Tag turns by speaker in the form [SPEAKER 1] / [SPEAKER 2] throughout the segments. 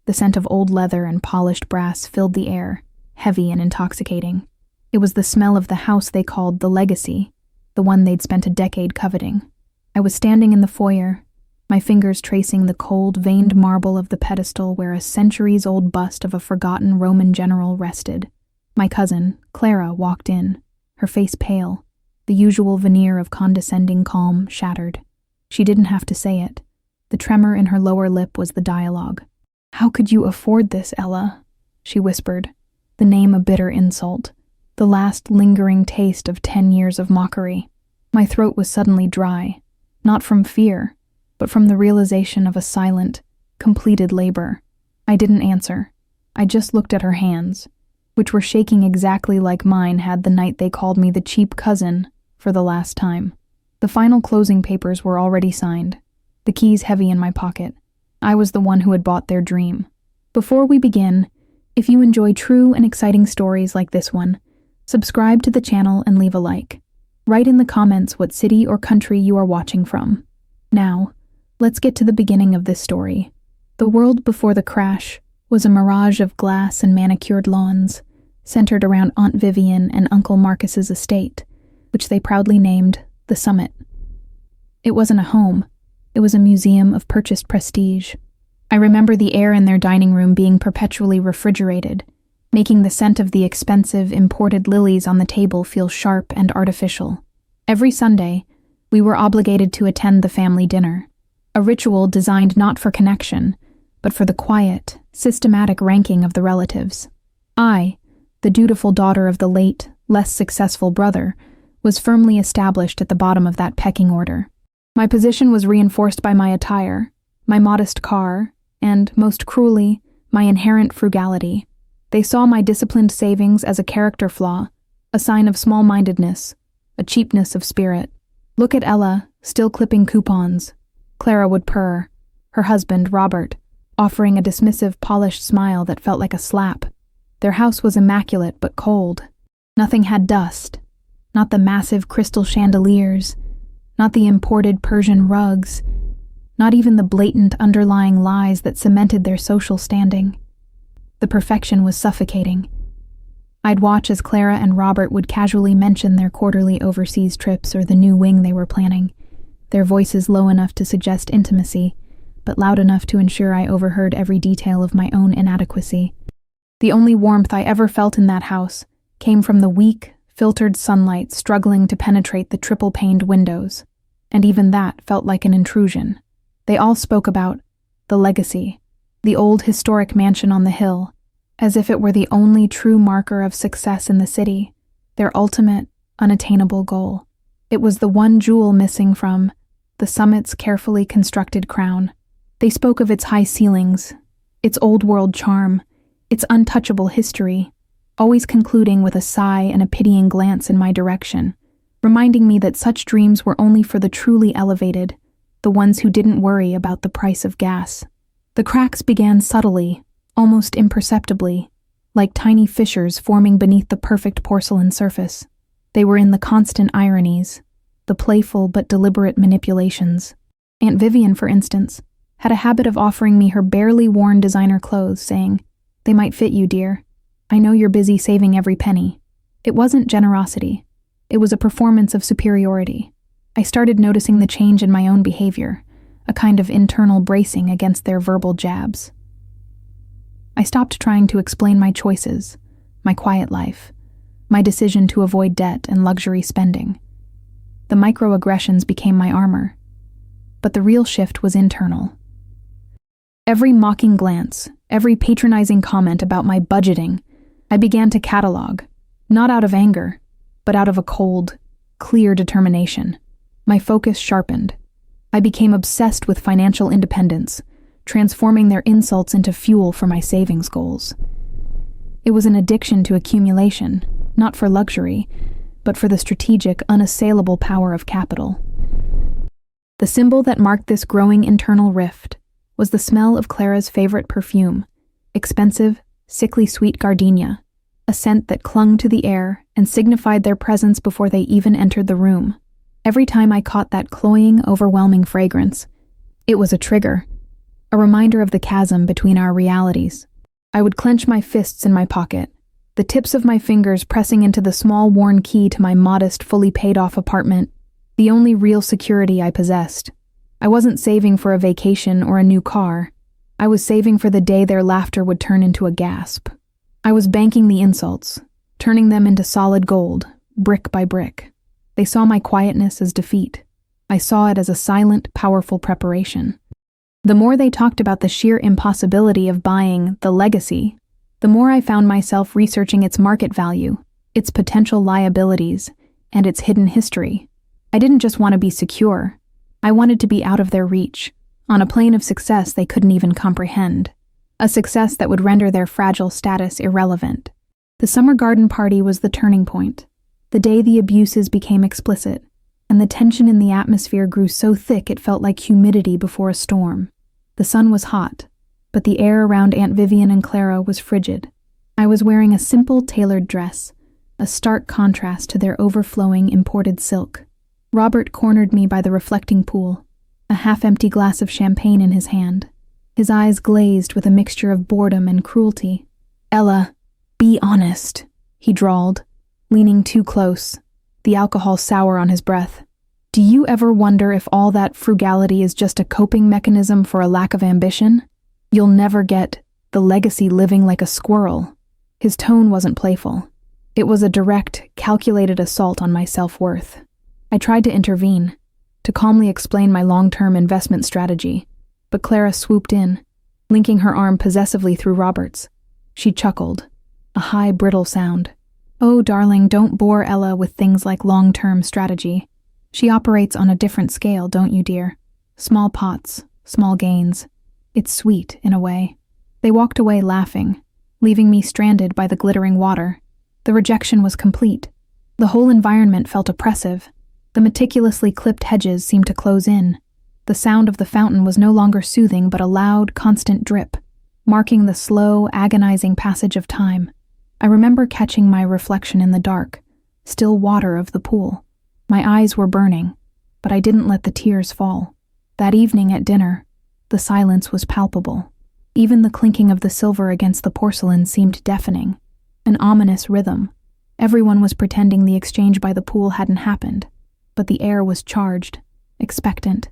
[SPEAKER 1] The scent of old leather and polished brass filled the air, heavy and intoxicating. It was the smell of the house they called the Legacy, the one they'd spent a decade coveting. I was standing in the foyer, my fingers tracing the cold, veined marble of the pedestal where a centuries-old bust of a forgotten Roman general rested. My cousin, Clara, walked in, her face pale, the usual veneer of condescending calm shattered. She didn't have to say it. The tremor in her lower lip was the dialogue. "How could you afford this, Ella?" she whispered, the name a bitter insult, the last lingering taste of 10 years of mockery. My throat was suddenly dry, not from fear, but from the realization of a silent, completed labor. I didn't answer. I just looked at her hands, which were shaking exactly like mine had the night they called me the cheap cousin for the last time. The final closing papers were already signed, the keys heavy in my pocket. I was the one who had bought their dream. Before we begin, if you enjoy true and exciting stories like this one, subscribe to the channel and leave a like. Write in the comments what city or country you are watching from. Now, let's get to the beginning of this story. The world before the crash was a mirage of glass and manicured lawns, centered around Aunt Vivian and Uncle Marcus's estate, which they proudly named the Summit. It wasn't a home. It was a museum of purchased prestige. I remember the air in their dining room being perpetually refrigerated, making the scent of the expensive imported lilies on the table feel sharp and artificial. Every Sunday, we were obligated to attend the family dinner, a ritual designed not for connection, but for the quiet, systematic ranking of the relatives. I, the dutiful daughter of the late, less successful brother, was firmly established at the bottom of that pecking order. My position was reinforced by my attire, my modest car, and, most cruelly, my inherent frugality. They saw my disciplined savings as a character flaw, a sign of small-mindedness, a cheapness of spirit. "Look at Ella, still clipping coupons," Clara would purr, her husband, Robert, offering a dismissive, polished smile that felt like a slap. Their house was immaculate but cold. Nothing had dust, not the massive crystal chandeliers, not the imported Persian rugs, not even the blatant underlying lies that cemented their social standing. The perfection was suffocating. I'd watch as Clara and Robert would casually mention their quarterly overseas trips or the new wing they were planning, their voices low enough to suggest intimacy, but loud enough to ensure I overheard every detail of my own inadequacy. The only warmth I ever felt in that house came from the weak, filtered sunlight struggling to penetrate the triple-paned windows, and even that felt like an intrusion. They all spoke about the Legacy, the old historic mansion on the hill, as if it were the only true marker of success in the city, their ultimate, unattainable goal. It was the one jewel missing from the Summit's carefully constructed crown. They spoke of its high ceilings, its old-world charm, its untouchable history, always concluding with a sigh and a pitying glance in my direction, reminding me that such dreams were only for the truly elevated, the ones who didn't worry about the price of gas. The cracks began subtly, almost imperceptibly, like tiny fissures forming beneath the perfect porcelain surface. They were in the constant ironies, the playful but deliberate manipulations. Aunt Vivian, for instance, had a habit of offering me her barely worn designer clothes, saying, "They might fit you, dear. I know you're busy saving every penny." It wasn't generosity. It was a performance of superiority. I started noticing the change in my own behavior, a kind of internal bracing against their verbal jabs. I stopped trying to explain my choices, my quiet life, my decision to avoid debt and luxury spending. The microaggressions became my armor, but the real shift was internal. Every mocking glance, every patronizing comment about my budgeting, I began to catalog, not out of anger, but out of a cold, clear determination. My focus sharpened. I became obsessed with financial independence, transforming their insults into fuel for my savings goals. It was an addiction to accumulation, not for luxury, but for the strategic, unassailable power of capital. The symbol that marked this growing internal rift was the smell of Clara's favorite perfume, expensive, sickly sweet gardenia, a scent that clung to the air and signified their presence before they even entered the room. Every time I caught that cloying, overwhelming fragrance, it was a trigger, a reminder of the chasm between our realities. I would clench my fists in my pocket, the tips of my fingers pressing into the small worn key to my modest, fully paid-off apartment, the only real security I possessed. I wasn't saving for a vacation or a new car. I was saving for the day their laughter would turn into a gasp. I was banking the insults, turning them into solid gold, brick by brick. They saw my quietness as defeat. I saw it as a silent, powerful preparation. The more they talked about the sheer impossibility of buying the legacy, the more I found myself researching its market value, its potential liabilities, and its hidden history. I didn't just want to be secure. I wanted to be out of their reach, on a plane of success they couldn't even comprehend. A success that would render their fragile status irrelevant. The summer garden party was the turning point, the day the abuses became explicit, and the tension in the atmosphere grew so thick it felt like humidity before a storm. The sun was hot, but the air around Aunt Vivian and Clara was frigid. I was wearing a simple tailored dress, a stark contrast to their overflowing imported silk. Robert cornered me by the reflecting pool, a half-empty glass of champagne in his hand. His eyes glazed with a mixture of boredom and cruelty. "Ella, be honest," he drawled, leaning too close, the alcohol sour on his breath. "Do you ever wonder if all that frugality is just a coping mechanism for a lack of ambition? You'll never get the legacy living like a squirrel." His tone wasn't playful. It was a direct, calculated assault on my self-worth. I tried to intervene, to calmly explain my long-term investment strategy, but Clara swooped in, linking her arm possessively through Robert's. She chuckled, a high, brittle sound. "Oh, darling, don't bore Ella with things like long-term strategy. She operates on a different scale, don't you, dear? Small pots, small gains. It's sweet, in a way." They walked away laughing, leaving me stranded by the glittering water. The rejection was complete. The whole environment felt oppressive. The meticulously clipped hedges seemed to close in. The sound of the fountain was no longer soothing but a loud, constant drip, marking the slow, agonizing passage of time. I remember catching my reflection in the dark, still water of the pool. My eyes were burning, but I didn't let the tears fall. That evening at dinner, the silence was palpable. Even the clinking of the silver against the porcelain seemed deafening, an ominous rhythm. Everyone was pretending the exchange by the pool hadn't happened, but the air was charged, expectant.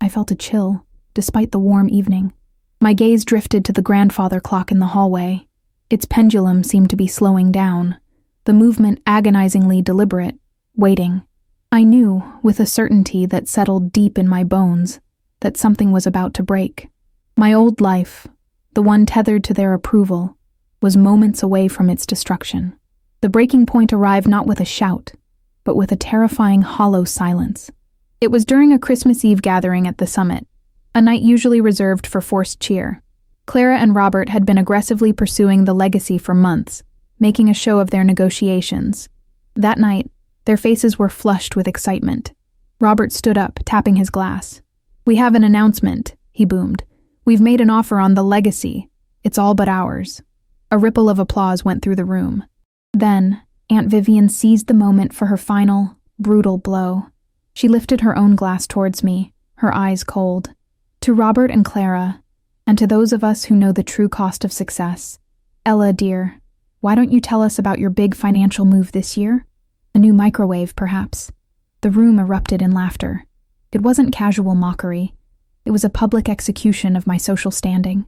[SPEAKER 1] I felt a chill, despite the warm evening. My gaze drifted to the grandfather clock in the hallway. Its pendulum seemed to be slowing down, the movement agonizingly deliberate, waiting. I knew, with a certainty that settled deep in my bones, that something was about to break. My old life, the one tethered to their approval, was moments away from its destruction. The breaking point arrived not with a shout, but with a terrifying hollow silence. It was during a Christmas Eve gathering at the summit, a night usually reserved for forced cheer. Clara and Robert had been aggressively pursuing the legacy for months, making a show of their negotiations. That night, their faces were flushed with excitement. Robert stood up, tapping his glass. "We have an announcement," he boomed. "We've made an offer on the legacy. It's all but ours." A ripple of applause went through the room. Then, Aunt Vivian seized the moment for her final, brutal blow. She lifted her own glass towards me, her eyes cold. "To Robert and Clara, and to those of us who know the true cost of success. Ella, dear, why don't you tell us about your big financial move this year? A new microwave, perhaps." The room erupted in laughter. It wasn't casual mockery. It was a public execution of my social standing,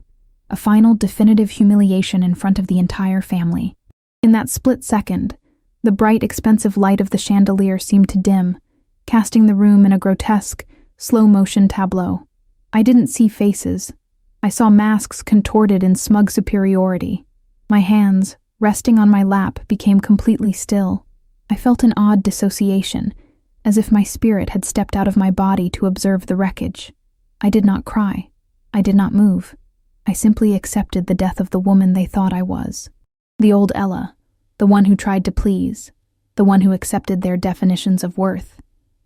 [SPEAKER 1] a final definitive humiliation in front of the entire family. In that split second, the bright, expensive light of the chandelier seemed to dim, casting the room in a grotesque, slow-motion tableau. I didn't see faces. I saw masks contorted in smug superiority. My hands, resting on my lap, became completely still. I felt an odd dissociation, as if my spirit had stepped out of my body to observe the wreckage. I did not cry. I did not move. I simply accepted the death of the woman they thought I was. The old Ella, the one who tried to please, the one who accepted their definitions of worth,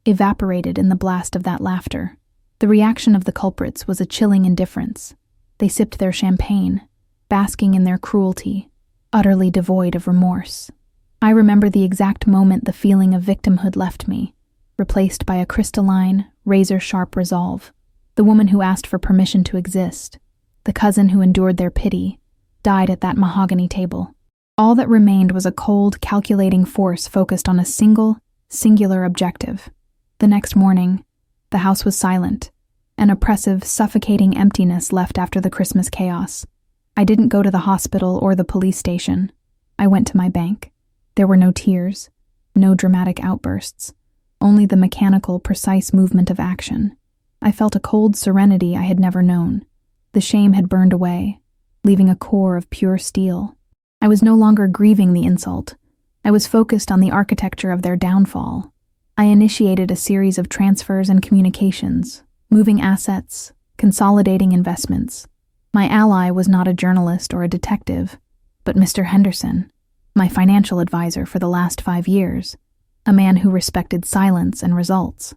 [SPEAKER 1] evaporated in the blast of that laughter. The reaction of the culprits was a chilling indifference. They sipped their champagne, basking in their cruelty, utterly devoid of remorse. I remember the exact moment the feeling of victimhood left me, replaced by a crystalline, razor-sharp resolve. The woman who asked for permission to exist, the cousin who endured their pity, died at that mahogany table. All that remained was a cold, calculating force focused on a singular objective. The next morning, the house was silent, an oppressive, suffocating emptiness left after the Christmas chaos. I didn't go to the hospital or the police station. I went to my bank. There were no tears, no dramatic outbursts, only the mechanical, precise movement of action. I felt a cold serenity I had never known. The shame had burned away, leaving a core of pure steel. I was no longer grieving the insult. I was focused on the architecture of their downfall. I initiated a series of transfers and communications, moving assets, consolidating investments. My ally was not a journalist or a detective, but Mr. Henderson, my financial advisor for the last 5 years, a man who respected silence and results.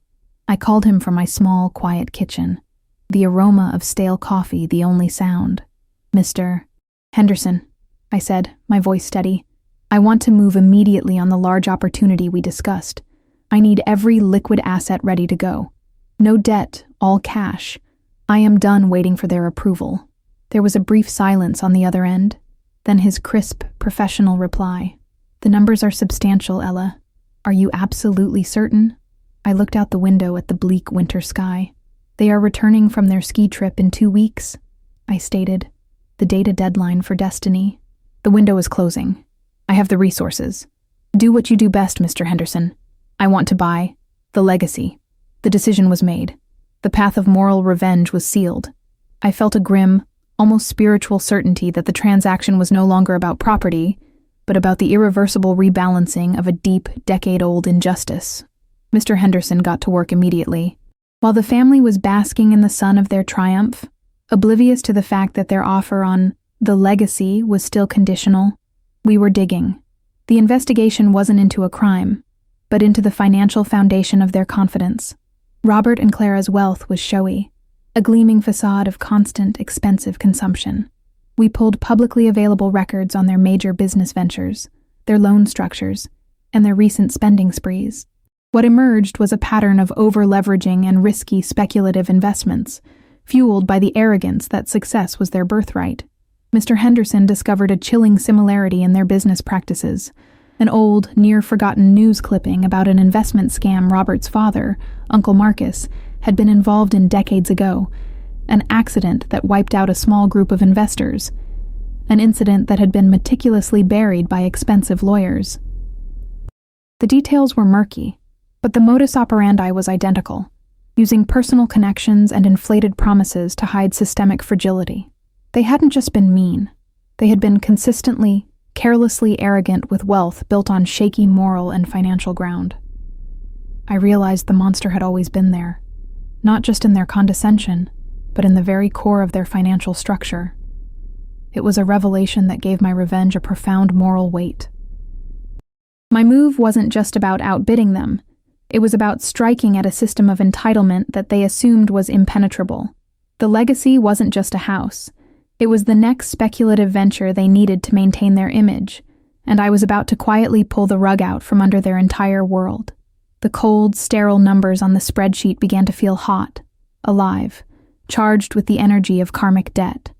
[SPEAKER 1] I called him from my small, quiet kitchen, the aroma of stale coffee the only sound. "Mr. Henderson," I said, my voice steady. "I want to move immediately on the large opportunity we discussed. I need every liquid asset ready to go. No debt, all cash. I am done waiting for their approval." There was a brief silence on the other end, then his crisp, professional reply. "The numbers are substantial, Ella. Are you absolutely certain?" I looked out the window at the bleak winter sky. "They are returning from their ski trip in 2 weeks," I stated, the data deadline for Destiny. "The window is closing. I have the resources. Do what you do best, Mr. Henderson. I want to buy the legacy." The decision was made. The path of moral revenge was sealed. I felt a grim, almost spiritual certainty that the transaction was no longer about property, but about the irreversible rebalancing of a deep, decade-old injustice. Mr. Henderson got to work immediately. While the family was basking in the sun of their triumph, oblivious to the fact that their offer on the legacy was still conditional, we were digging. The investigation wasn't into a crime, but into the financial foundation of their confidence. Robert and Clara's wealth was showy, a gleaming facade of constant, expensive consumption. We pulled publicly available records on their major business ventures, their loan structures, and their recent spending sprees. What emerged was a pattern of over-leveraging and risky speculative investments, fueled by the arrogance that success was their birthright. Mr. Henderson discovered a chilling similarity in their business practices, an old, near-forgotten news clipping about an investment scam Robert's father, Uncle Marcus, had been involved in decades ago, an accident that wiped out a small group of investors, an incident that had been meticulously buried by expensive lawyers. The details were murky, but the modus operandi was identical, using personal connections and inflated promises to hide systemic fragility. They hadn't just been mean. They had been consistently, carelessly arrogant with wealth built on shaky moral and financial ground. I realized the monster had always been there, not just in their condescension, but in the very core of their financial structure. It was a revelation that gave my revenge a profound moral weight. My move wasn't just about outbidding them. It was about striking at a system of entitlement that they assumed was impenetrable. The legacy wasn't just a house. It was the next speculative venture they needed to maintain their image, and I was about to quietly pull the rug out from under their entire world. The cold, sterile numbers on the spreadsheet began to feel hot, alive, charged with the energy of karmic debt.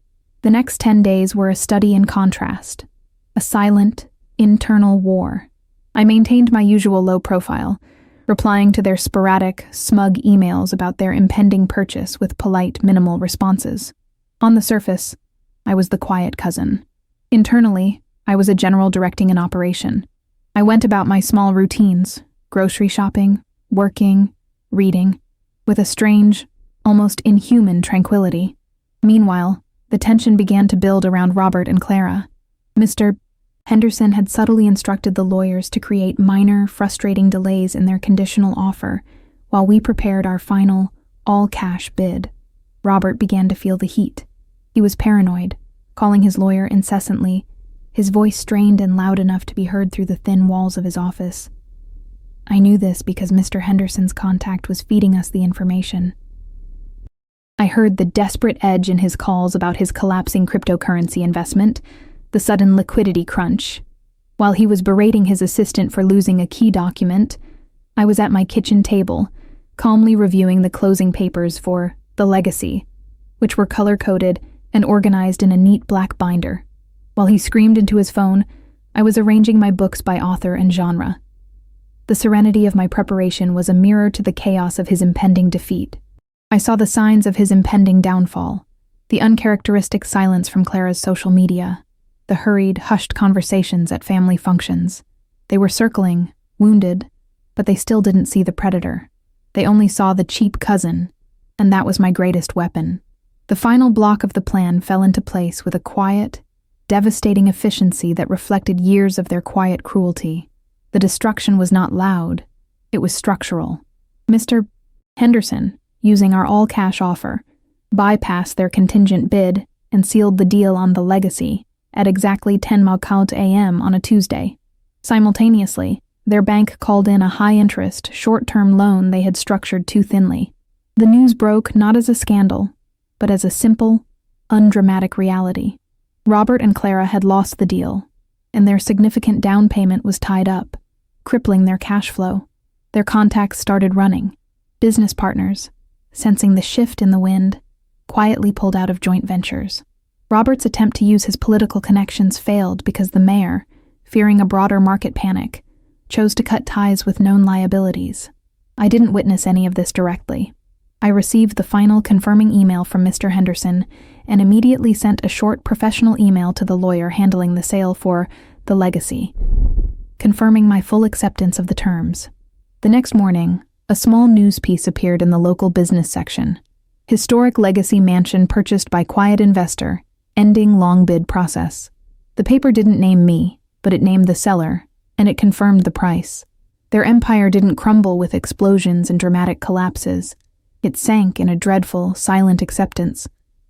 [SPEAKER 1] The next 10 days were a study in contrast, a silent, internal war. I maintained my usual low profile, replying to their sporadic, smug emails about their impending purchase with polite, minimal responses. On the surface, I was the quiet cousin. Internally, I was a general directing an operation. I went about my small routines, grocery shopping, working, reading, with a strange, almost inhuman tranquility. Meanwhile, the tension began to build around Robert and Clara. Mr. Henderson had subtly instructed the lawyers to create minor, frustrating delays in their conditional offer while we prepared our final, all-cash bid. Robert began to feel the heat. He was paranoid, calling his lawyer incessantly, his voice strained and loud enough to be heard through the thin walls of his office. I knew this because Mr. Henderson's contact was feeding us the information. I heard the desperate edge in his calls about his collapsing cryptocurrency investment, the sudden liquidity crunch. While he was berating his assistant for losing a key document, I was at my kitchen table, calmly reviewing the closing papers for The Legacy, which were color-coded and organized in a neat black binder. While he screamed into his phone, I was arranging my books by author and genre. The serenity of my preparation was a mirror to the chaos of his impending defeat. I saw the signs of his impending downfall, the uncharacteristic silence from Clara's social media, the hurried, hushed conversations at family functions. They were circling, wounded, but they still didn't see the predator. They only saw the cheap cousin, and that was my greatest weapon. The final block of the plan fell into place with a quiet, devastating efficiency that reflected years of their quiet cruelty. The destruction was not loud, it was structural. Mr. Henderson, using our all-cash offer, bypassed their contingent bid and sealed the deal on the legacy at exactly 10:00 a.m. on a Tuesday. Simultaneously, their bank called in a high-interest, short-term loan they had structured too thinly. The news broke not as a scandal, but as a simple, undramatic reality. Robert and Clara had lost the deal, and their significant down payment was tied up, crippling their cash flow. Their contacts started running. Business partners, sensing the shift in the wind, quietly pulled out of joint ventures. Robert's attempt to use his political connections failed because the mayor, fearing a broader market panic, chose to cut ties with known liabilities. I didn't witness any of this directly. I received the final confirming email from Mr. Henderson and immediately sent a short professional email to the lawyer handling the sale for the legacy, confirming my full acceptance of the terms. The next morning, a small news piece appeared in the local business section. Historic legacy mansion purchased by quiet investor, ending long bid process. The paper didn't name me, but it named the seller, and it confirmed the price. Their empire didn't crumble with explosions and dramatic collapses. It sank in a dreadful, silent acceptance,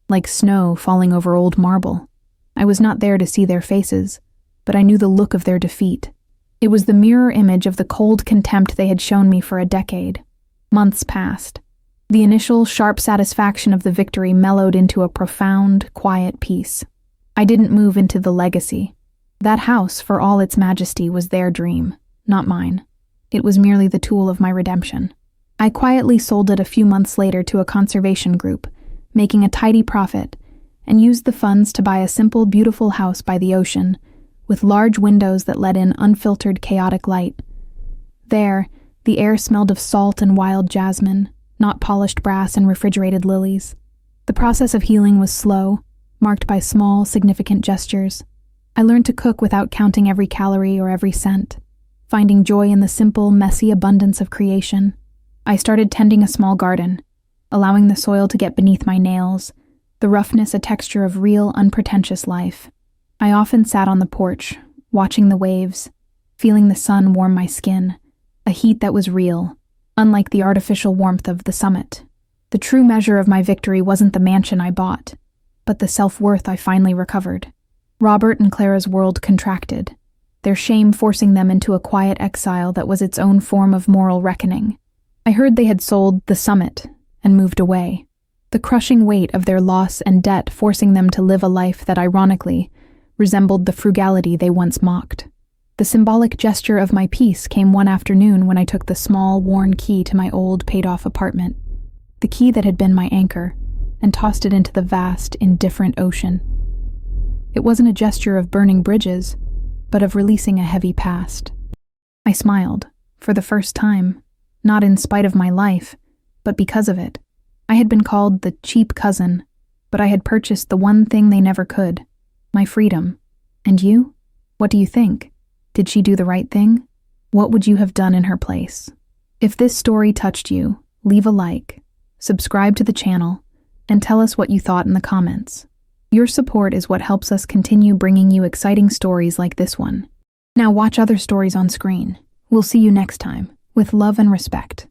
[SPEAKER 1] like snow falling over old marble. I was not there to see their faces, but I knew the look of their defeat. It was the mirror image of the cold contempt they had shown me for a decade. Months passed. The initial, sharp satisfaction of the victory mellowed into a profound, quiet peace. I didn't move into the legacy. That house, for all its majesty, was their dream, not mine. It was merely the tool of my redemption. I quietly sold it a few months later to a conservation group, making a tidy profit, and used the funds to buy a simple, beautiful house by the ocean, with large windows that let in unfiltered, chaotic light. There, the air smelled of salt and wild jasmine, not polished brass and refrigerated lilies. The process of healing was slow, marked by small, significant gestures. I learned to cook without counting every calorie or every cent, finding joy in the simple, messy abundance of creation. I started tending a small garden, allowing the soil to get beneath my nails, the roughness a texture of real, unpretentious life. I often sat on the porch, watching the waves, feeling the sun warm my skin, a heat that was real, unlike the artificial warmth of the summit. The true measure of my victory wasn't the mansion I bought, but the self-worth I finally recovered. Robert and Clara's world contracted, their shame forcing them into a quiet exile that was its own form of moral reckoning. I heard they had sold the summit and moved away, the crushing weight of their loss and debt forcing them to live a life that ironically resembled the frugality they once mocked. The symbolic gesture of my peace came one afternoon when I took the small, worn key to my old, paid-off apartment, the key that had been my anchor, and tossed it into the vast, indifferent ocean. It wasn't a gesture of burning bridges, but of releasing a heavy past. I smiled, for the first time, not in spite of my life, but because of it. I had been called the cheap cousin, but I had purchased the one thing they never could, my freedom. And you? What do you think? Did she do the right thing? What would you have done in her place? If this story touched you, leave a like, subscribe to the channel, and tell us what you thought in the comments. Your support is what helps us continue bringing you exciting stories like this one. Now watch other stories on screen. We'll see you next time. With love and respect.